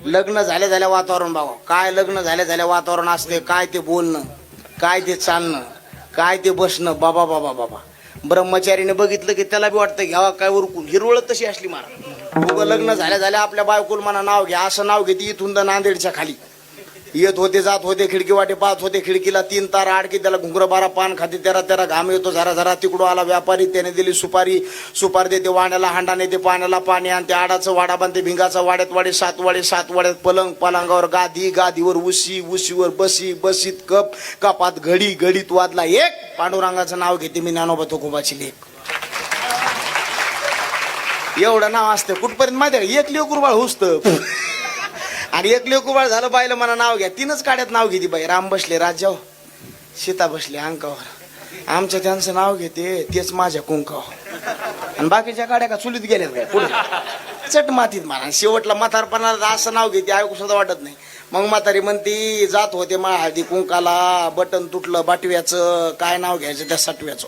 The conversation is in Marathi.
लग्न झाल्या झाल्या वातावरण बघा, काय लग्न झाल्या झाल्या वातावरण असते, काय ते बोलणं, काय ते चालणं, काय ते बसणं. बाबा बाबा बाबा, ब्रह्मचारीने बघितलं की त्याला बी वाटतं घ्यावा काय उरकून. हिरवळत तशी असली मारा. उगं लग्न झाल्या झाल्या आपल्या बायकोल म्हणा नाव घ्या, असं नाव घेते इथून तर नांदेडच्या खाली. येत होते जात होते, खिडकी वाटे पाहत होते, खिडकीला 3 तार आडकी, त्याला घुंगरं 12 पान खाते, तेरा घाम येतो झरा झरा. तिकडून आला व्यापारी, त्याने दिली सुपारी, सुपारी देते वाण्याला हांडा, नेते पाण्याला पाणी, आणि ते आडाचं वाडा बांधते भिंगाचा, वाड्यात वाडे 7 वाडे, 7 वाड्यात पलंग, पलंगावर गादी, गादीवर उशी, उशीवर बसी, बसीत कप, कपात घडी, घडीत वाजला एक. पांडुरंगाचं नाव घेते मी, ज्ञानोबा तुकोबाची लेक. एवढं नाव असतं कुठपर्यंत माहिती आहे का? एक लेकरू बाळ हुसतं आणि एक लेकरू बाळ झालं बाईला म्हणा नाव घ्या. 3च काड्यात नाव घेते बाई. राम बसले राज्यावर, सीता बसले अंकावर, आमच्या त्यांचं नाव घेते तेच माझ्या कुंकावर, आणि बाकीच्या काड्या का चुलीत गेल्यात काय पुढे चट मातीत म्हणा. शेवटला म्हातारपणाला असं नाव घेते, ऐकू सुद्धा वाटत नाही. मग म्हातारी म्हणती जात होते मा हळदी कुंकाला, बटन तुटलं बाटव्याचं, काय नाव घ्यायचं त्या सटव्याचं.